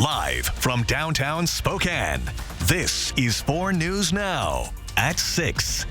Live from downtown Spokane, this is 4 News Now at 6.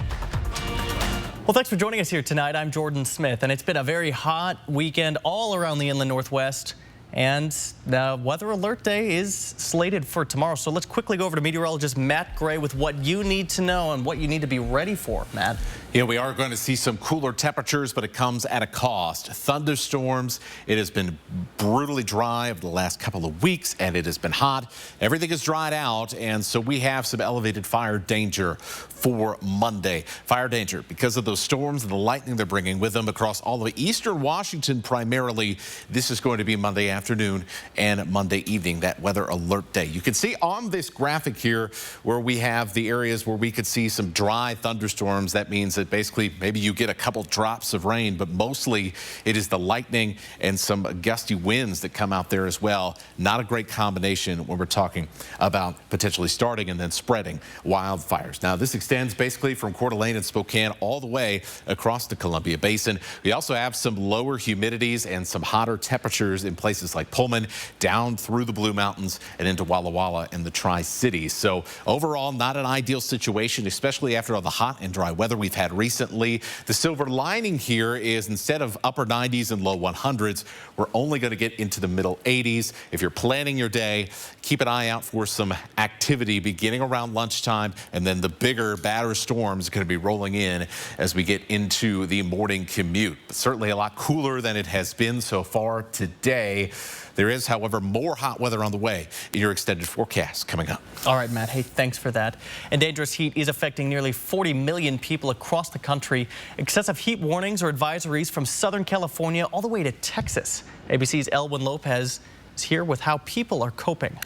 Well, thanks for joining us here tonight. I'm Jordan Smith, and it's been a very hot weekend all around the inland Northwest. And the weather alert day is slated for tomorrow. So let's quickly go over to meteorologist Matt Gray with what you need to know and what you need to be ready for. Matt. Yeah, we are going to see some cooler temperatures, but it comes at a cost. Thunderstorms. It has been brutally dry over the last couple of weeks, and it has been hot. Everything is dried out, and so we have some elevated fire danger for Monday. Fire danger because of those storms and the lightning they're bringing with them across all of eastern Washington primarily. This is going to be Monday afternoon and Monday evening, that weather alert day. You can see on this graphic here where we have the areas where we could see some dry thunderstorms. That means that basically maybe you get a couple drops of rain, but mostly it is the lightning and some gusty winds that come out there as well. Not a great combination when we're talking about potentially starting and then spreading wildfires. Now, this extends basically from Coeur d'Alene and Spokane all the way across the Columbia Basin. We also have some lower humidities and some hotter temperatures in places like Pullman, down through the Blue Mountains and into Walla Walla and the Tri-Cities. So overall, not an ideal situation, especially after all the hot and dry weather we've had recently. The silver lining here is instead of upper 90s and low 100s, we're only going to get into the middle 80s. If you're planning your day, keep an eye out for some activity beginning around lunchtime, and then the bigger, badder storms are going to be rolling in as we get into the morning commute. But certainly a lot cooler than it has been so far today. There is, however, more hot weather on the way in your extended forecast coming up. All right, Matt. Hey, thanks for that. And dangerous heat is affecting nearly 40 million people across the country. Excessive heat warnings or advisories from Southern California all the way to Texas. ABC's Elwin Lopez is here with how people are coping.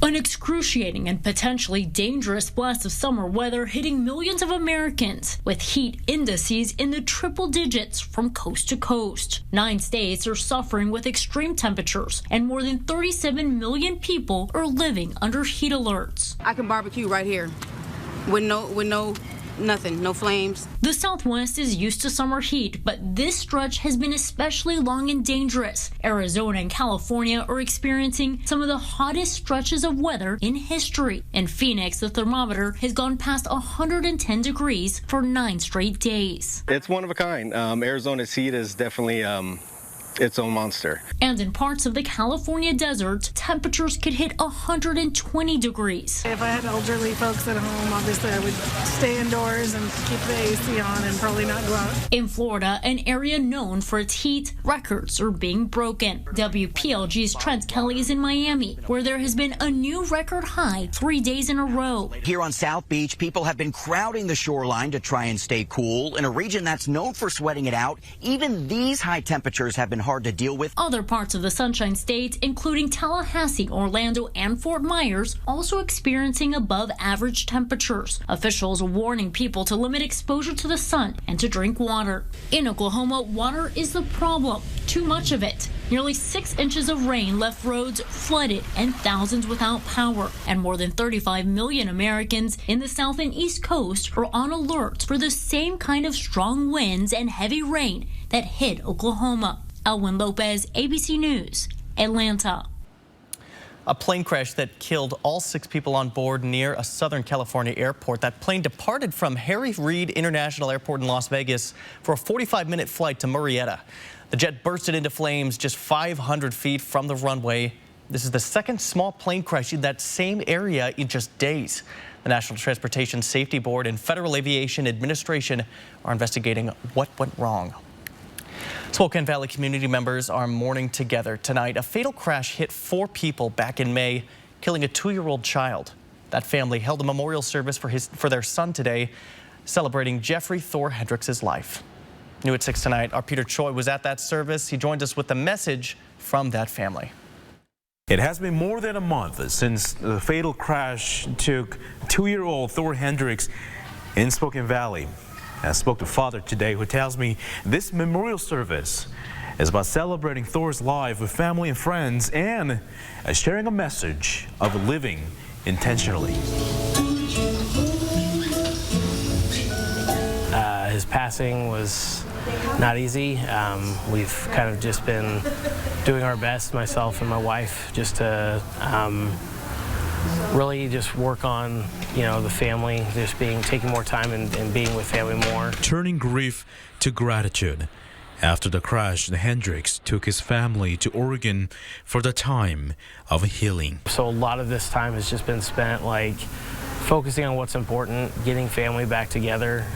An excruciating and potentially dangerous blast of summer weather hitting millions of Americans, with heat indices in the triple digits from coast to coast. 9 states are suffering with extreme temperatures, and more than 37 million people are living under heat alerts. I can barbecue right here with nothing, no flames. The Southwest is used to summer heat, but this stretch has been especially long and dangerous. Arizona and California are experiencing some of the hottest stretches of weather in history. In Phoenix, the thermometer has gone past 110 degrees for 9 straight days. It's one of a kind. Arizona's heat is definitely its own monster. And in parts of the California desert, temperatures could hit 120 degrees. If I had elderly folks at home, obviously I would stay indoors and keep the AC on and probably not go out. In Florida, an area known for its heat, records are being broken. WPLG's Trent Kelly is in Miami, where there has been a new record high 3 days in a row. Here on South Beach, people have been crowding the shoreline to try and stay cool. In a region that's known for sweating it out, even these high temperatures have been hard to deal with. Other parts of the Sunshine State, including Tallahassee, Orlando, and Fort Myers, also experiencing above average temperatures. Officials warning people to limit exposure to the sun and to drink water. In Oklahoma, water is the problem. Too much of it. Nearly 6 inches of rain left roads flooded and thousands without power. And more than 35 million Americans in the South and East Coast are on alert for the same kind of strong winds and heavy rain that hit Oklahoma. Elwin Lopez, ABC News, Atlanta. A plane crash that killed all 6 people on board near a Southern California airport. That plane departed from Harry Reid International Airport in Las Vegas for a 45-minute flight to Murrieta. The jet bursted into flames just 500 feet from the runway. This is the second small plane crash in that same area in just days. The National Transportation Safety Board and Federal Aviation Administration are investigating what went wrong. Spokane Valley community members are mourning together tonight. A fatal crash hit 4 people back in May, killing a 2-year-old child. That family held a memorial service for their son today, celebrating Jeffrey Thor Hendricks' life. New at 6 tonight, our Peter Choi was at that service. He joined us with the message from that family. It has been more than a month since the fatal crash took 2-year-old Thor Hendricks in Spokane Valley. I spoke to father today, who tells me this memorial service is about celebrating Thor's life with family and friends and sharing a message of living intentionally. His passing was not easy. We've kind of just been doing our best, myself and my wife, just to really just work on, the family, just taking more time and being with family more. Turning grief to gratitude. After the crash, Hendricks took his family to Oregon for the time of healing. So a lot of this time has just been spent focusing on what's important, getting family back together,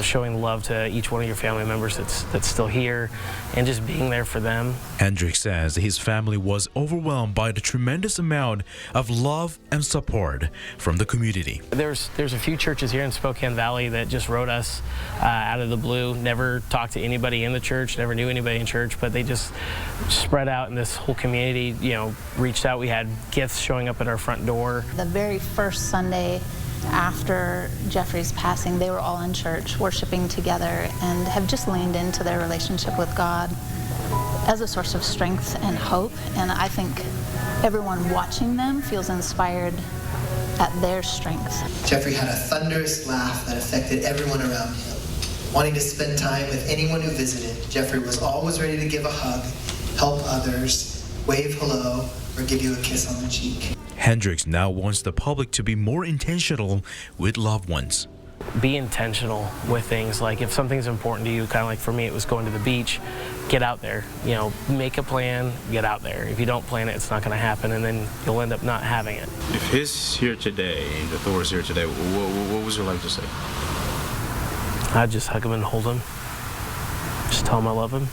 showing love to each one of your family members that's still here, and just being there for them. Hendricks says his family was overwhelmed by the tremendous amount of love and support from the community. There's a few churches here in Spokane Valley that just wrote us out of the blue, never talked to anybody in the church, never knew anybody in church, but they just spread out, and this whole community, reached out. We had gifts showing up at our front door. The very first Sunday after Jeffrey's passing, they were all in church worshiping together and have just leaned into their relationship with God as a source of strength and hope. And I think everyone watching them feels inspired at their strength. Jeffrey had a thunderous laugh that affected everyone around him. Wanting to spend time with anyone who visited, Jeffrey was always ready to give a hug, help others, wave hello, or give you a kiss on the cheek. Hendricks now wants the public to be more intentional with loved ones. Be intentional with things. Like if something's important to you, kind of like for me, it was going to the beach, get out there. Make a plan, get out there. If you don't plan it, it's not going to happen, and then you'll end up not having it. If he's here today, the Thor's here today, what would you like to say? I'd just hug him and hold him. Just tell him I love him.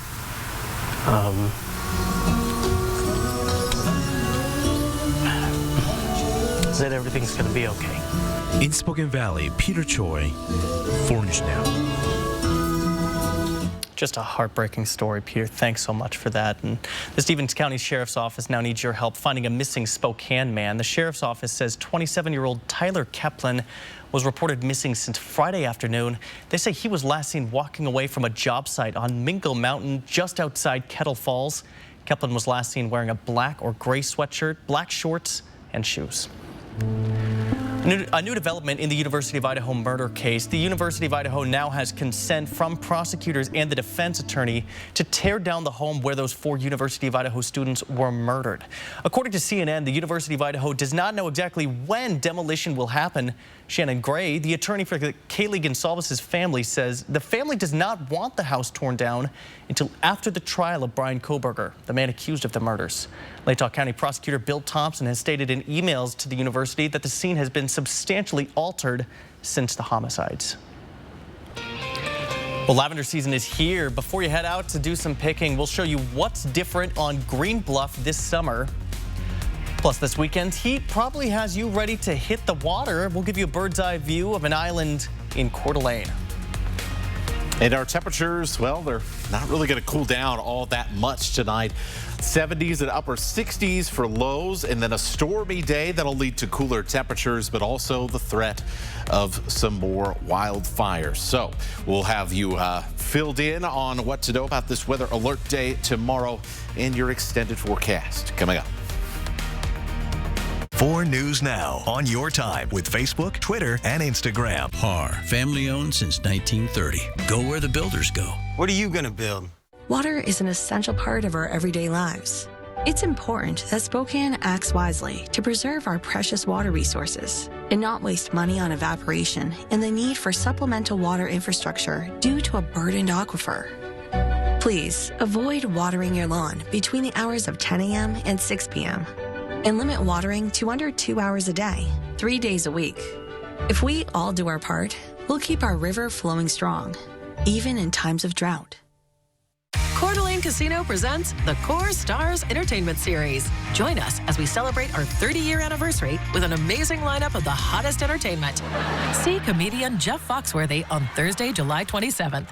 That everything's going to be okay. In Spokane Valley, Peter Choi, 4 News Now. Just a heartbreaking story, Peter. Thanks so much for that. And the Stevens County Sheriff's Office now needs your help finding a missing Spokane man. The Sheriff's Office says 27-year-old Tyler Kaplan was reported missing since Friday afternoon. They say he was last seen walking away from a job site on Mingo Mountain just outside Kettle Falls. Kaplan was last seen wearing a black or gray sweatshirt, black shorts, and shoes. A new development in the University of Idaho murder case. The University of Idaho now has consent from prosecutors and the defense attorney to tear down the home where those 4 University of Idaho students were murdered. According to CNN, the University of Idaho does not know exactly when demolition will happen. Shannon Gray, the attorney for Kaylee Gonsalves' family, says the family does not want the house torn down until after the trial of Brian Koberger, the man accused of the murders. Latah County Prosecutor Bill Thompson has stated in emails to the university that the scene has been substantially altered since the homicides. Well, lavender season is here. Before you head out to do some picking, we'll show you what's different on Green Bluff this summer. Plus, this weekend, heat probably has you ready to hit the water. We'll give you a bird's eye view of an island in Coeur d'Alene. And our temperatures, well, they're not really going to cool down all that much tonight. 70s and upper 60s for lows, and then a stormy day that'll lead to cooler temperatures, but also the threat of some more wildfires. So we'll have you filled in on what to know about this weather alert day tomorrow in your extended forecast coming up. 4 News Now on your time with Facebook, Twitter, and Instagram. PAR, family owned since 1930. Go where the builders go. What are you going to build? Water is an essential part of our everyday lives. It's important that Spokane acts wisely to preserve our precious water resources and not waste money on evaporation and the need for supplemental water infrastructure due to a burdened aquifer. Please avoid watering your lawn between the hours of 10 a.m. and 6 p.m. and limit watering to under 2 hours a day, 3 days a week. If we all do our part, we'll keep our river flowing strong, even in times of drought. Coeur d'Alene Casino presents the Core Stars Entertainment Series. Join us as we celebrate our 30-year anniversary with an amazing lineup of the hottest entertainment. See comedian Jeff Foxworthy on Thursday, July 27th.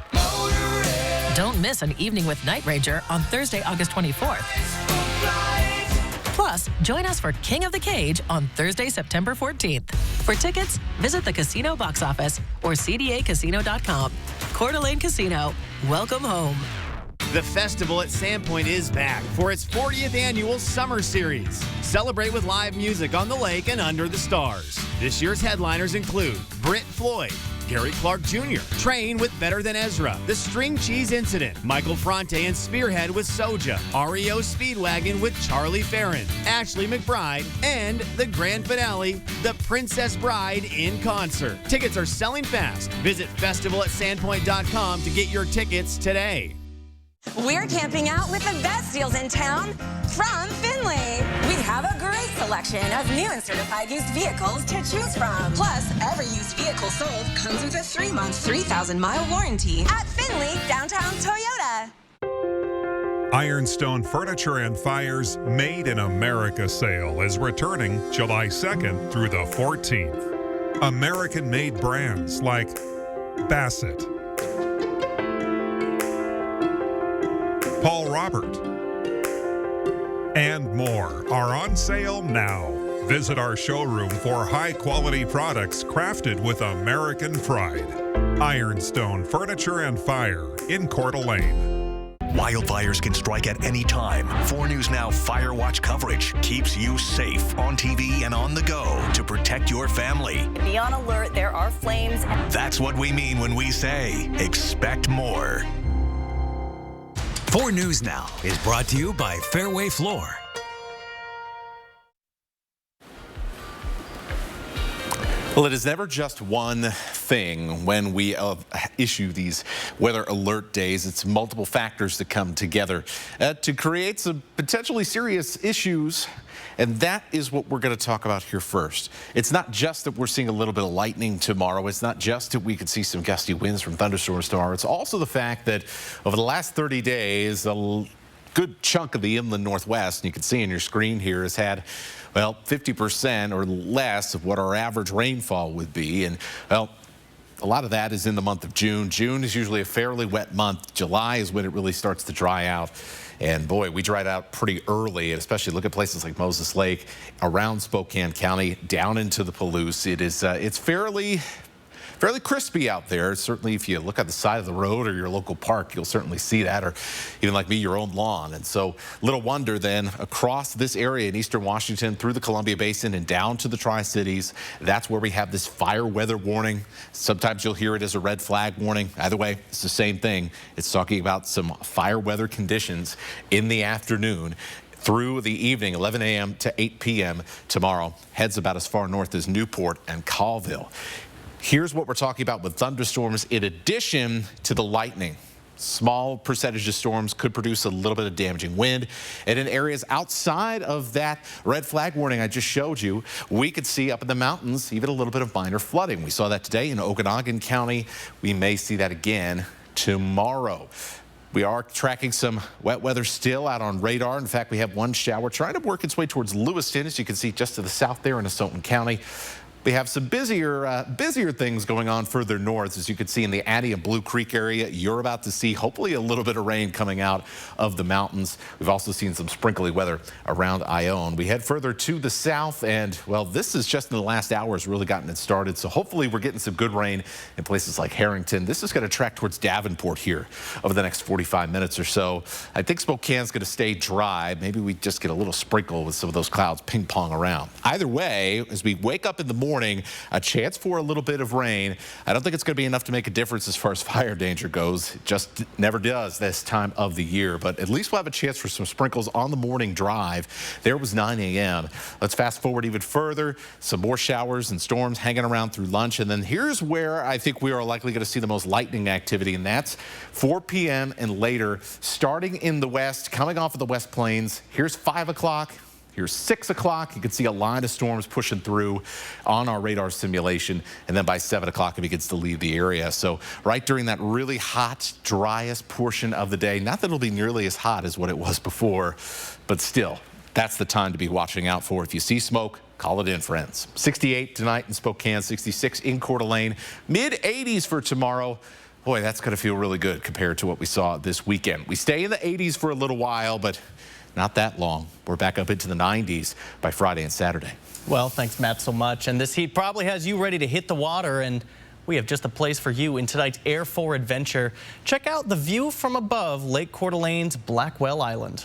Don't miss an evening with Night Ranger on Thursday, August 24th. Plus, join us for King of the Cage on Thursday, September 14th. For tickets, visit the casino box office or cdacasino.com. Coeur d'Alene Casino, welcome home. The festival at Sandpoint is back for its 40th annual Summer Series. Celebrate with live music on the lake and under the stars. This year's headliners include Britt Floyd, Gary Clark Jr., Train with Better Than Ezra, The String Cheese Incident, Michael Franti and Spearhead with Soja, REO Speedwagon with Charlie Farron, Ashley McBride, and the grand finale, The Princess Bride in Concert. Tickets are selling fast. Visit festival@sandpoint.com to get your tickets today. We're camping out with the best deals in town from Finley. We have a great selection of new and certified used vehicles to choose from. Plus, every used vehicle sold comes with a 3-month, 3,000-mile warranty at Finley Downtown Toyota. Ironstone Furniture and Fire's Made in America sale is returning July 2nd through the 14th. American-made brands like Bassett, Paul Robert, and more are on sale now. Visit our showroom for high-quality products crafted with American pride. Ironstone Furniture and Fire in Coeur d'Alene. Wildfires can strike at any time. 4 News Now Fire Watch coverage keeps you safe on TV and on the go to protect your family. Be on alert, there are flames. That's what we mean when we say expect more. 4 News Now is brought to you by Fairway Floor. Well, it is never just one thing when we issue these weather alert days. It's multiple factors that come together to create some potentially serious issues. And that is what we're going to talk about here first. It's not just that we're seeing a little bit of lightning tomorrow. It's not just that we could see some gusty winds from thunderstorms tomorrow. It's also the fact that over the last 30 days, a good chunk of the inland Northwest, and you can see on your screen here, has had, well, 50% or less of what our average rainfall would be. And, well, a lot of that is in the month of June. June is usually a fairly wet month. July is when it really starts to dry out. And boy, we dried out pretty early, and especially look at places like Moses Lake, around Spokane County, down into the Palouse. It's fairly crispy out there. Certainly, if you look at the side of the road or your local park, you'll certainly see that, or even like me, your own lawn. And so little wonder then across this area in eastern Washington, through the Columbia Basin and down to the Tri-Cities, that's where we have this fire weather warning. Sometimes you'll hear it as a red flag warning. Either way, it's the same thing. It's talking about some fire weather conditions in the afternoon through the evening, 11 a.m. to 8 p.m. tomorrow. Heads about as far north as Newport and Colville. Here's what we're talking about with thunderstorms in addition to the lightning. Small percentage of storms could produce a little bit of damaging wind. And in areas outside of that red flag warning I just showed you, we could see up in the mountains even a little bit of minor flooding. We saw that today in Okanagan County. We may see that again tomorrow. We are tracking some wet weather still out on radar. In fact, we have one shower trying to work its way towards Lewiston, as you can see just to the south there in Asotin County. We have some busier things going on further north. As you can see in the Addie and Blue Creek area, you're about to see hopefully a little bit of rain coming out of the mountains. We've also seen some sprinkly weather around Ione. We head further to the south, and, well, this is just in the last hour has really gotten it started. So hopefully we're getting some good rain in places like Harrington. This is going to track towards Davenport here over the next 45 minutes or so. I think Spokane's going to stay dry. Maybe we just get a little sprinkle with some of those clouds ping-pong around. Either way, as we wake up in the morning, a chance for a little bit of rain. I don't think it's going to be enough to make a difference as far as fire danger goes. It just never does this time of the year, but at least we'll have a chance for some sprinkles on the morning drive. There was 9 a.m. Let's fast forward even further. Some more showers and storms hanging around through lunch, and then here's where I think we are likely going to see the most lightning activity, and that's 4 p.m. and later, starting in the west, coming off of the West Plains. Here's 5 o'clock. Here's 6 o'clock. You can see a line of storms pushing through on our radar simulation. And then by 7 o'clock, it begins to leave the area. So right during that really hot, driest portion of the day, not that it'll be nearly as hot as what it was before, but still, that's the time to be watching out for. If you see smoke, call it in, friends. 68 tonight in Spokane, 66 in Coeur d'Alene, mid-80s for tomorrow. Boy, that's going to feel really good compared to what we saw this weekend. We stay in the 80s for a little while, but not that long. We're back up into the 90s by Friday and Saturday. Well, thanks, Matt, so much. And this heat probably has you ready to hit the water, and we have just a place for you in tonight's Air 4 adventure. Check out the view from above Lake Coeur d'Alene's Blackwell Island.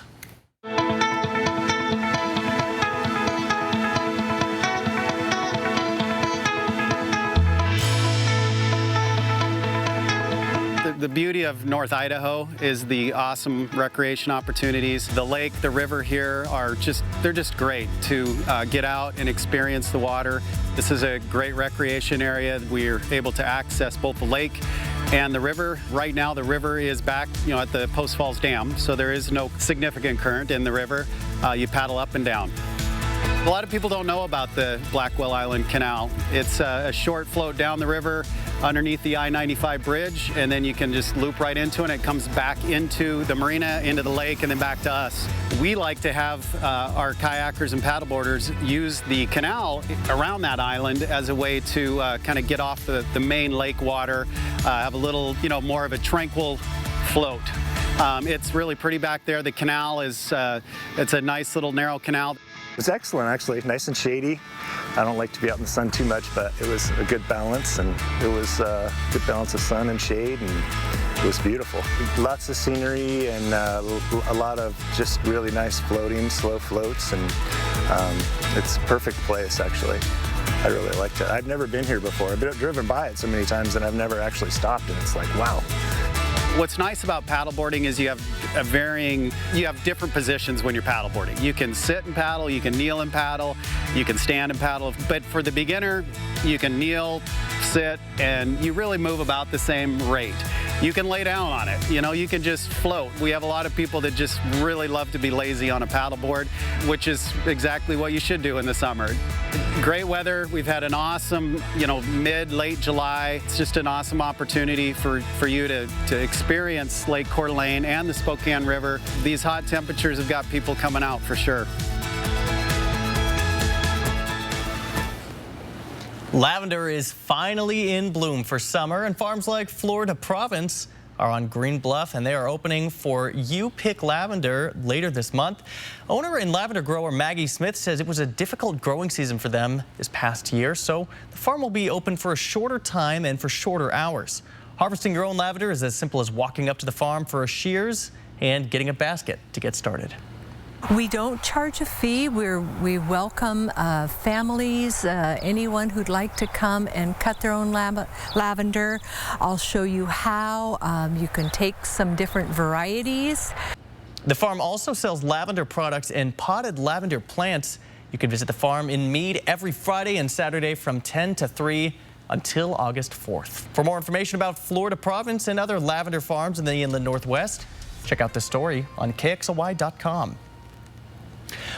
The beauty of North Idaho is the awesome recreation opportunities. The lake, the river here they're just great to get out and experience the water. This is a great recreation area. We're able to access both the lake and the river. Right now the river is back, at the Post Falls Dam, so there is no significant current in the river. You paddle up and down. A lot of people don't know about the Blackwell Island Canal. It's a short float down the river underneath the I-95 bridge, and then you can just loop right into it. It comes back into the marina, into the lake, and then back to us. We like to have our kayakers and paddleboarders use the canal around that island as a way to kind of get off the main lake water, have a little, more of a tranquil float. It's really pretty back there. The canal is, it's a nice little narrow canal. It was excellent, actually, nice and shady. I don't like to be out in the sun too much, but it was a good balance, and it was a good balance of sun and shade, and it was beautiful. Lots of scenery and a lot of just really nice floating, slow floats, and it's a perfect place, actually. I really liked it. I've never been here before. I've driven by it so many times, and I've never actually stopped, and it's like, wow. What's nice about paddleboarding is you have different positions when you're paddleboarding. You can sit and paddle, you can kneel and paddle, you can stand and paddle. But for the beginner, you can kneel, sit, and you really move about the same rate. You can lay down on it, you can just float. We have a lot of people that just really love to be lazy on a paddleboard, which is exactly what you should do in the summer. Great weather. We've had an awesome, late July. It's just an awesome opportunity for you to experience Lake Coeur d'Alene and the Spokane River. These hot temperatures have got people coming out for sure. Lavender is finally in bloom for summer, and farms like Florida Province are on Green Bluff, and they are opening for You Pick Lavender later this month. Owner and lavender grower Maggie Smith says it was a difficult growing season for them this past year, so the farm will be open for a shorter time and for shorter hours. Harvesting your own lavender is as simple as walking up to the farm for a shears and getting a basket to get started. We don't charge a fee. We welcome families, anyone who'd like to come and cut their own lavender. I'll show you how. You can take some different varieties. The farm also sells lavender products and potted lavender plants. You can visit the farm in Meade every Friday and Saturday from 10 to 3 until August 4th. For more information about Florida Province and other lavender farms in the inland Northwest, check out this story on KXLY.com.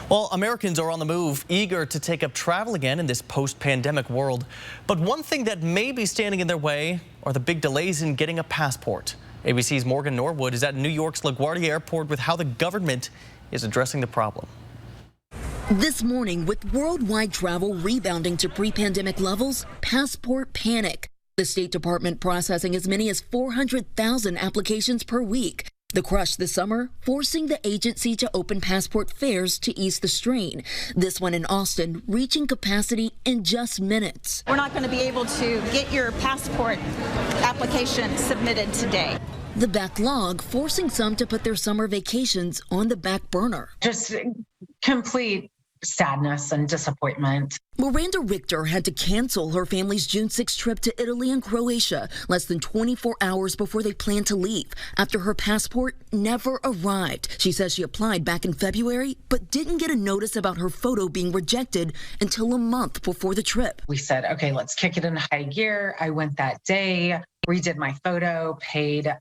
Well, Americans are on the move, eager to take up travel again in this post-pandemic world. But one thing that may be standing in their way are the big delays in getting a passport. ABC's Morgan Norwood is at New York's LaGuardia Airport with how the government is addressing the problem. This morning, with worldwide travel rebounding to pre-pandemic levels, passport panic. The State Department processing as many as 400,000 applications per week. The crush this summer, forcing the agency to open passport fairs to ease the strain. This one in Austin, reaching capacity in just minutes. We're not going to be able to get your passport application submitted today. The backlog forcing some to put their summer vacations on the back burner. Just complete sadness and disappointment. Miranda Richter had to cancel her family's June 6 trip to Italy and Croatia less than 24 hours before they planned to leave after her passport never arrived. She says she applied back in February but didn't get a notice about her photo being rejected until a month before the trip. We said, okay, let's kick it in high gear. I went that day, redid my photo, paid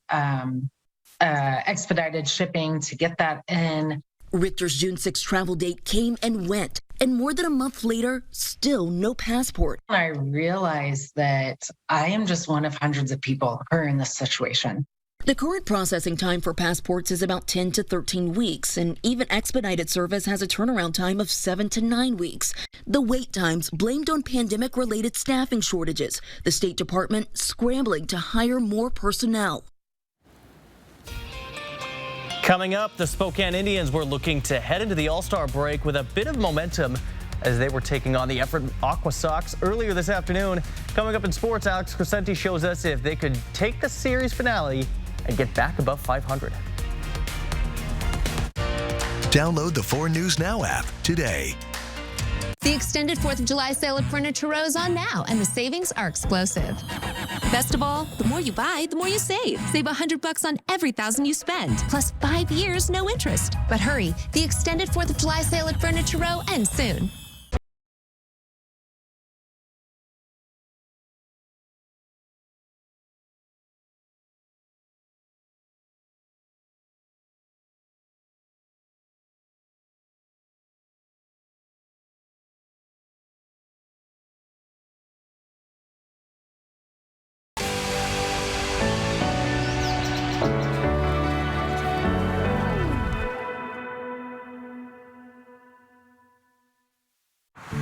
expedited shipping to get that in. Richter's June 6 travel date came and went, and more than a month later, still no passport. I realized that I am just one of hundreds of people who are in this situation. The current processing time for passports is about 10 to 13 weeks, and even expedited service has a turnaround time of 7 to 9 weeks. The wait times blamed on pandemic-related staffing shortages. The State Department scrambling to hire more personnel. Coming up, the Spokane Indians were looking to head into the All-Star break with a bit of momentum as they were taking on the Everett Aqua Sox earlier this afternoon. Coming up in sports, Alex Crescenti shows us if they could take the series finale and get back above 500. Download the 4 News Now app today. The extended 4th of July sale at Furniture Row is on now, and the savings are explosive. Best of all, the more you buy, the more you save. Save $100 on every $1,000 you spend, plus 5 years, no interest. But hurry, the extended 4th of July sale at Furniture Row ends soon.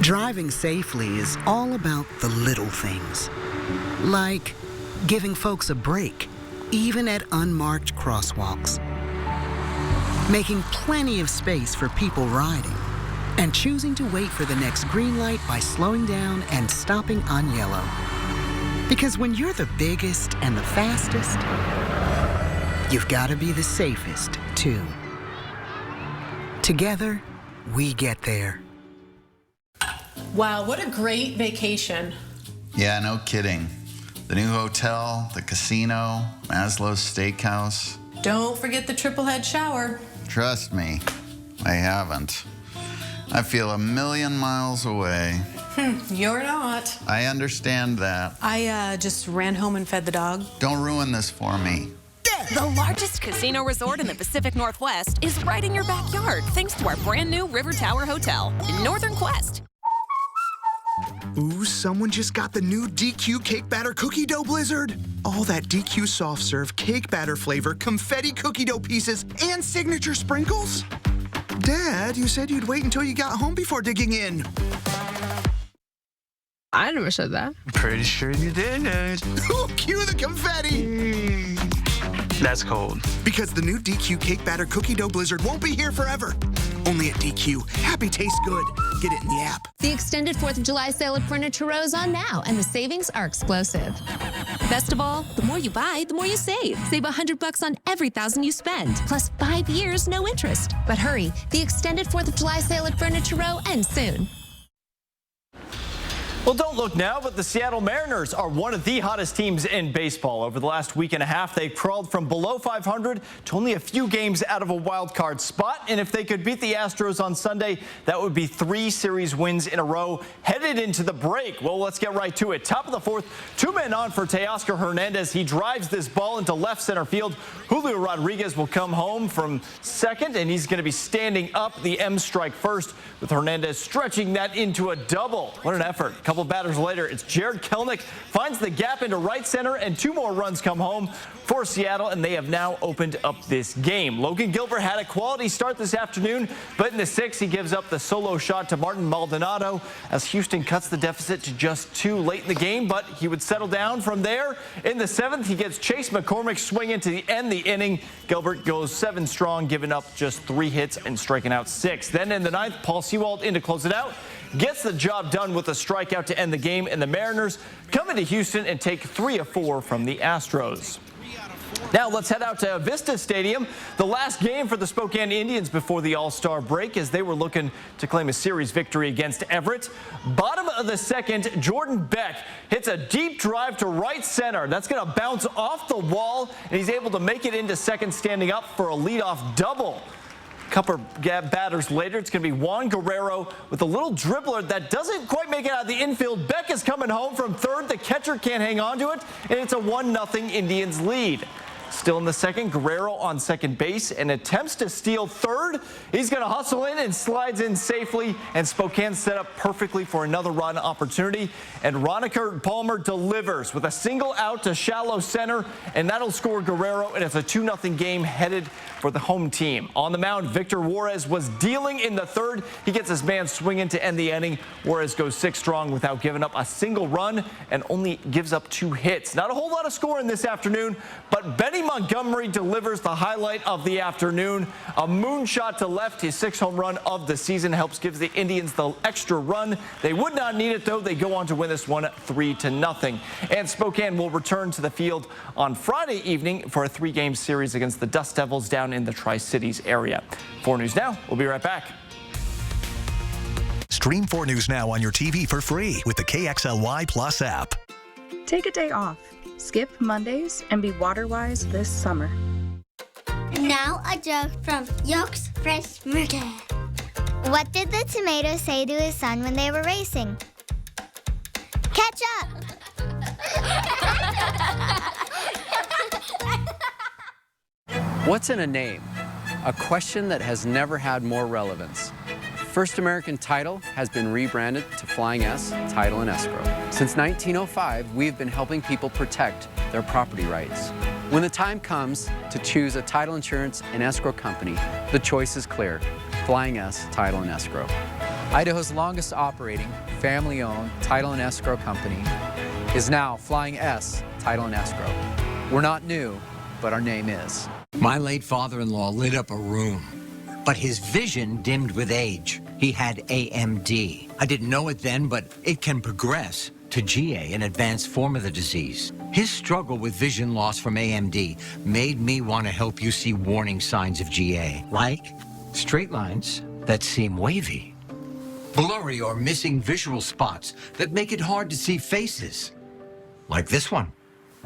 Driving safely is all about the little things, like giving folks a break, even at unmarked crosswalks, making plenty of space for people riding, and choosing to wait for the next green light by slowing down and stopping on yellow. Because when you're the biggest and the fastest, you've got to be the safest, too. Together, we get there. Wow, what a great vacation. Yeah, no kidding. The new hotel, the casino, Maslow's Steakhouse. Don't forget the triple head shower. Trust me, I haven't. I feel a million miles away. You're not. I understand that. I just ran home and fed the dog. Don't ruin this for me. The largest casino resort in the Pacific Northwest is right in your backyard thanks to our brand new River Tower Hotel in Northern Quest. Ooh, someone just got the new DQ Cake Batter Cookie Dough Blizzard. All that DQ soft serve cake batter flavor, confetti cookie dough pieces, and signature sprinkles? Dad, you said you'd wait until you got home before digging in. I never said that. Pretty sure you didn't. Cue the confetti. That's cold. Because the new DQ Cake Batter Cookie Dough Blizzard won't be here forever. Only at DQ. Happy tastes good. Get it in the app. The extended 4th of July sale at Furniture Row is on now, and the savings are explosive. Best of all, the more you buy, the more you save. Save $100 on every $1,000 you spend, plus 5 years, no interest. But hurry, the extended 4th of July sale at Furniture Row ends soon. Well, don't look now, but the Seattle Mariners are one of the hottest teams in baseball. Over the last week and a half, they've crawled from below 500 to only a few games out of a wild card spot. And if they could beat the Astros on Sunday, that would be 3 series wins in a row headed into the break. Well, let's get right to it. Top of the 4th, 2 men on for Teoscar Hernandez. He drives this ball into left center field. Julio Rodriguez will come home from second, and he's going to be standing up the M strike first, with Hernandez stretching that into a double. What an effort. A couple batters later, it's Jared Kelenic finds the gap into right center, and 2 more runs come home for Seattle, and they have now opened up this game. Logan Gilbert had a quality start this afternoon, but in the 6th, he gives up the solo shot to Martin Maldonado as Houston cuts the deficit to just 2 late in the game, but he would settle down from there. In the 7th, he gets Chase McCormick swinging to end the inning. Gilbert goes 7 strong, giving up just 3 hits and striking out 6. Then in the 9th, Paul Sewald in to close it out. Gets the job done with a strikeout to end the game, and the Mariners come into Houston and take 3 of 4 from the Astros. Now let's head out to Vista Stadium, the last game for the Spokane Indians before the All-Star break, as they were looking to claim a series victory against Everett. Bottom of the 2nd, Jordan Beck hits a deep drive to right center. That's going to bounce off the wall, and he's able to make it into second, standing up for a leadoff double. Couple batters later, it's going to be Juan Guerrero with a little dribbler that doesn't quite make it out of the infield. Beck is coming home from third. The catcher can't hang on to it, and it's a 1-0 Indians lead. Still in the 2nd, Guerrero on second base and attempts to steal third. He's going to hustle in and slides in safely, and Spokane set up perfectly for another run opportunity. And Roniker Palmer delivers with a single out to shallow center, and that'll score Guerrero, and it's a 2-0 game headed for the home team. On the mound, Victor Juarez was dealing in the 3rd. He gets his man swinging to end the inning. Juarez goes 6 strong without giving up a single run and only gives up 2 hits. Not a whole lot of scoring this afternoon, but Benny Montgomery delivers the highlight of the afternoon. A moonshot to left, his 6th home run of the season, helps give the Indians the extra run. They would not need it, though. They go on to win this one 3-0. And Spokane will return to the field on Friday evening for a 3-game series against the Dust Devils down in the Tri-Cities area. 4 News Now, we'll be right back. Stream 4 News Now on your TV for free with the KXLY Plus app. Take a day off, skip Mondays, and be water-wise this summer. Now a joke from Yolk's Fresh Market. What did the tomato say to his son when they were racing? Catch up! What's in a name? A question that has never had more relevance. First American Title has been rebranded to Flying S Title and Escrow. Since 1905, we've been helping people protect their property rights. When the time comes to choose a title insurance and escrow company, the choice is clear: Flying S Title and Escrow. Idaho's longest operating, family-owned title and escrow company is now Flying S Title and Escrow. We're not new, but our name is. My late father-in-law lit up a room, but his vision dimmed with age. He had AMD. I didn't know it then, but it can progress to GA, an advanced form of the disease. His struggle with vision loss from AMD made me want to help you see warning signs of GA, like straight lines that seem wavy, blurry or missing visual spots that make it hard to see faces, like this one,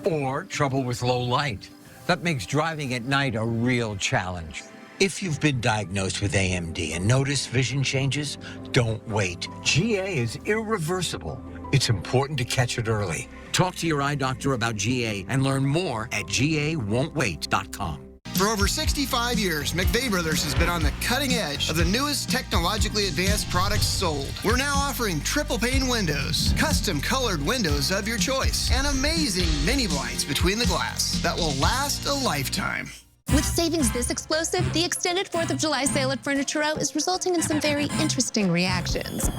or trouble with low light. That makes driving at night a real challenge. If you've been diagnosed with AMD and notice vision changes, don't wait. GA is irreversible. It's important to catch it early. Talk to your eye doctor about GA and learn more at GAWon'tWait.com. For over 65 years, McVeigh Brothers has been on the cutting edge of the newest technologically advanced products sold. We're now offering triple pane windows, custom colored windows of your choice, and amazing mini blinds between the glass that will last a lifetime. With savings this explosive, the extended 4th of July sale at Furniture Row is resulting in some very interesting reactions.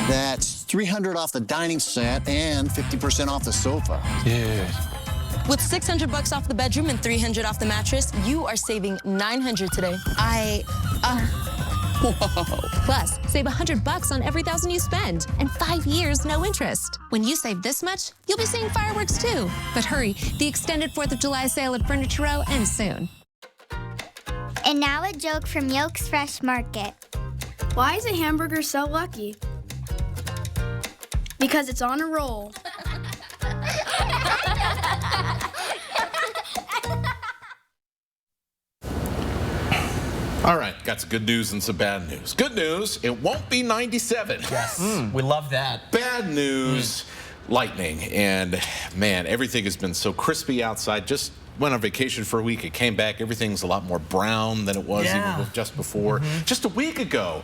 That's $300 off the dining set and 50% off the sofa. Yeah. With $600 off the bedroom and $300 off the mattress, you are saving $900 today. Whoa. Plus, save $100 on every $1,000 you spend, and 5 years, no interest. When you save this much, you'll be seeing fireworks too. But hurry, the extended 4th of July sale at Furniture Row ends soon. And now a joke from Yolk's Fresh Market. Why is a hamburger so lucky? Because it's on a roll. All right, got some good news and some bad news. Good news, it won't be 97. Yes, we love that. Bad news, lightning. And man, everything has been so crispy outside. Just went on vacation for a week. It came back. Everything's a lot more brown than it was even just before, just a week ago.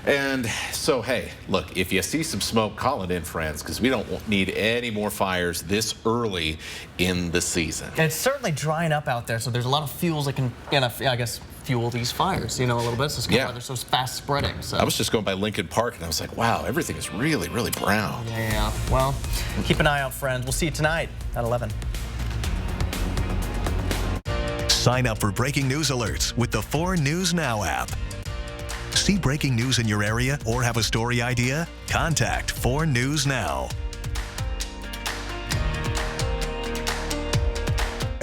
And so, hey, look, if you see some smoke, call it in, friends, because we don't need any more fires this early in the season. And it's certainly drying up out there, so there's a lot of fuels that can, I guess, fuel these fires, a little bit. So it's kind of why they're so fast spreading. So. I was just going by Lincoln Park, and I was like, wow, everything is really, really brown. Yeah, well, keep an eye out, friends. We'll see you tonight at 11. Sign up for breaking news alerts with the 4 News Now app. See breaking news in your area or have a story idea? Contact 4 News Now.